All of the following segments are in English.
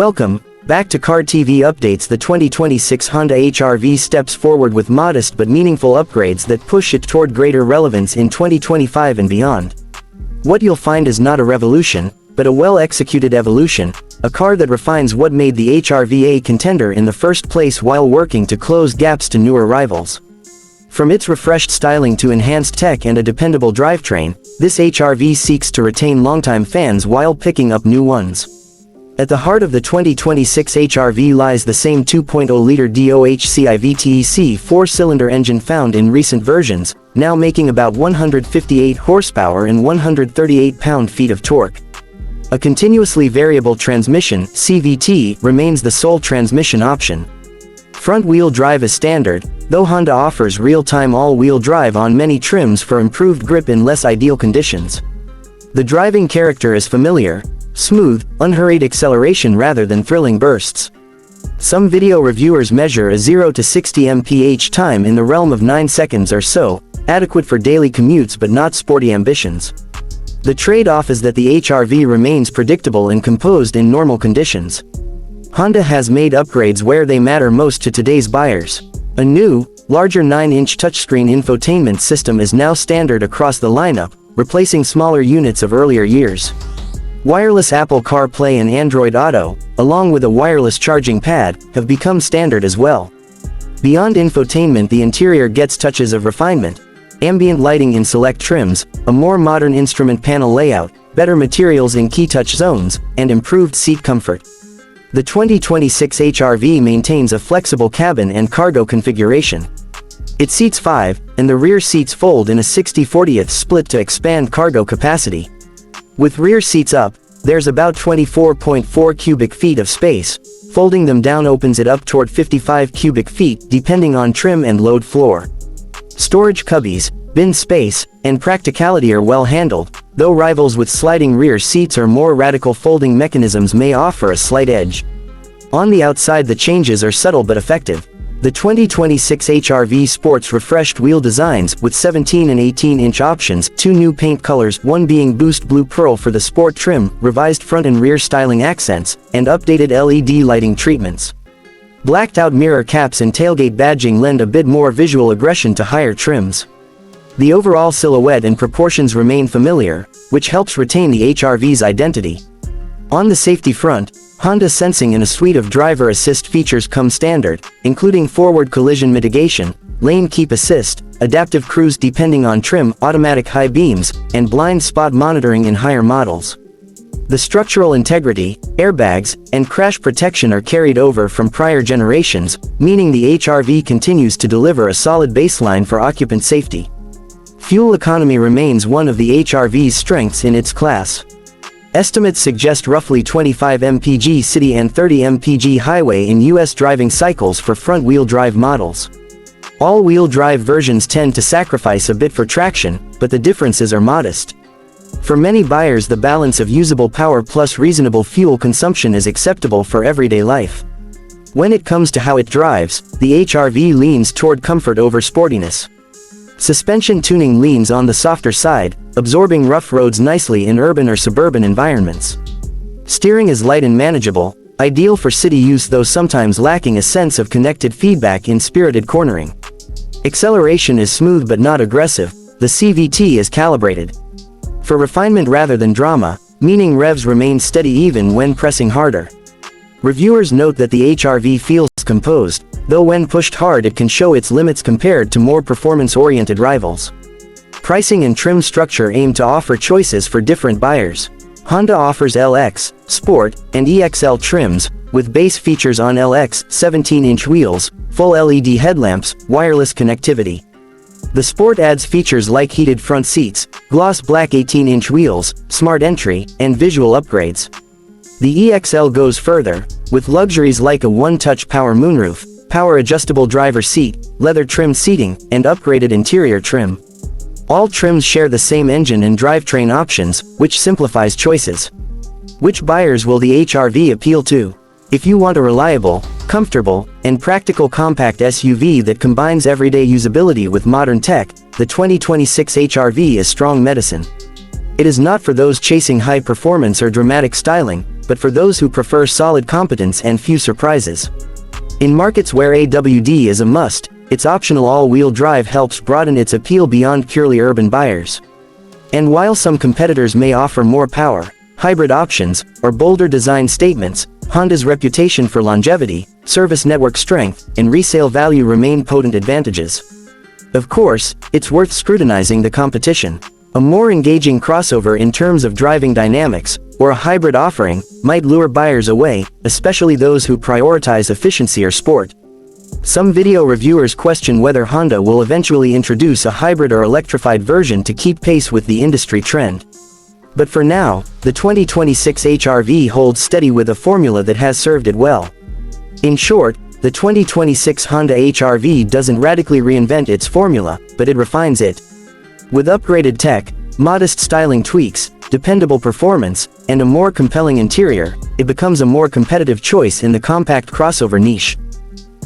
Welcome back to Car TV Updates. The 2026 Honda HR-V steps forward with modest but meaningful upgrades that push it toward greater relevance in 2025 and beyond. What you'll find is not a revolution, but a well-executed evolution, a car that refines what made the HR-V a contender in the first place while working to close gaps to newer rivals. From its refreshed styling to enhanced tech and a dependable drivetrain, this HR-V seeks to retain longtime fans while picking up new ones. At the heart of the 2026 HR-V lies the same 2.0-liter DOHC i-VTEC four-cylinder engine found in recent versions, now making about 158 horsepower and 138 pound-feet of torque. A continuously variable transmission, CVT, remains the sole transmission option. Front-wheel drive is standard, though Honda offers real-time all-wheel drive on many trims for improved grip in less ideal conditions. The driving character is familiar, smooth, unhurried acceleration rather than thrilling bursts. Some video reviewers measure a 0 to 60 mph time in the realm of 9 seconds or so, adequate for daily commutes but not sporty ambitions. The trade-off is that the HR-V remains predictable and composed in normal conditions. Honda has made upgrades where they matter most to today's buyers. A new, larger 9-inch touchscreen infotainment system is now standard across the lineup, replacing smaller units of earlier years. Wireless Apple CarPlay and Android Auto, along with a wireless charging pad, have become standard as well. Beyond infotainment, the interior gets touches of refinement: ambient lighting in select trims, a more modern instrument panel layout, better materials in key touch zones, and improved seat comfort. The 2026 HR-V maintains a flexible cabin and cargo configuration. It seats 5, and the rear seats fold in a 60/40 split to expand cargo capacity. With rear seats up, there's about 24.4 cubic feet of space. Folding them down opens it up toward 55 cubic feet depending on trim and load floor. Storage cubbies, bin space, and practicality are well handled, though rivals with sliding rear seats or more radical folding mechanisms may offer a slight edge. On the outside, the changes are subtle but effective. The 2026 HR-V sports refreshed wheel designs with 17 and 18-inch options, 2 new paint colors, one being Boost Blue Pearl for the sport trim, revised front and rear styling accents, and updated LED lighting treatments. Blacked-out mirror caps and tailgate badging lend a bit more visual aggression to higher trims. The overall silhouette and proportions remain familiar, which helps retain the HR-V's identity. On the safety front, Honda sensing and a suite of driver assist features come standard, including forward collision mitigation, lane keep assist, adaptive cruise depending on trim, automatic high beams, and blind spot monitoring in higher models. The structural integrity, airbags, and crash protection are carried over from prior generations, meaning the HR-V continues to deliver a solid baseline for occupant safety. Fuel economy remains one of the HR-V's strengths in its class. Estimates suggest roughly 25 mpg city and 30 mpg highway in US driving cycles for front-wheel drive models. All-wheel drive versions tend to sacrifice a bit for traction, but the differences are modest. For many buyers, the balance of usable power plus reasonable fuel consumption is acceptable for everyday life. When it comes to how it drives, the HR-V leans toward comfort over sportiness. Suspension tuning leans on the softer side, absorbing rough roads nicely in urban or suburban environments. Steering is light and manageable, ideal for city use though sometimes lacking a sense of connected feedback in spirited cornering. Acceleration is smooth but not aggressive, the CVT is calibrated for refinement rather than drama, meaning revs remain steady even when pressing harder. Reviewers note that the HR-V feels composed, though when pushed hard it can show its limits compared to more performance-oriented rivals. Pricing and trim structure aim to offer choices for different buyers. Honda offers LX, Sport, and EXL trims, with base features on LX, 17-inch wheels, full LED headlamps, wireless connectivity. The Sport adds features like heated front seats, gloss black 18-inch wheels, smart entry, and visual upgrades. The EXL goes further, with luxuries like a one-touch power moonroof, power-adjustable driver seat, leather-trimmed seating, and upgraded interior trim. All trims share the same engine and drivetrain options, which simplifies choices. Which buyers will the HR-V appeal to? If you want a reliable, comfortable, and practical compact SUV that combines everyday usability with modern tech, the 2026 HR-V is strong medicine. It is not for those chasing high performance or dramatic styling, but for those who prefer solid competence and few surprises. In markets where AWD is a must, its optional all-wheel drive helps broaden its appeal beyond purely urban buyers. And while some competitors may offer more power, hybrid options, or bolder design statements, Honda's reputation for longevity, service network strength, and resale value remain potent advantages. Of course, it's worth scrutinizing the competition. A more engaging crossover in terms of driving dynamics, or a hybrid offering, might lure buyers away, especially those who prioritize efficiency or sport. Some video reviewers question whether Honda will eventually introduce a hybrid or electrified version to keep pace with the industry trend. But for now, the 2026 HR-V holds steady with a formula that has served it well. In short, the 2026 Honda HR-V doesn't radically reinvent its formula, but it refines it. With upgraded tech, modest styling tweaks, dependable performance, and a more compelling interior, it becomes a more competitive choice in the compact crossover niche.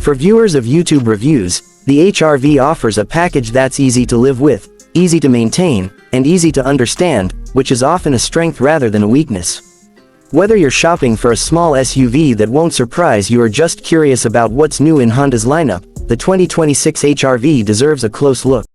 For viewers of YouTube reviews, the HR-V offers a package that's easy to live with, easy to maintain, and easy to understand, which is often a strength rather than a weakness. Whether you're shopping for a small SUV that won't surprise you or just curious about what's new in Honda's lineup, the 2026 HR-V deserves a close look.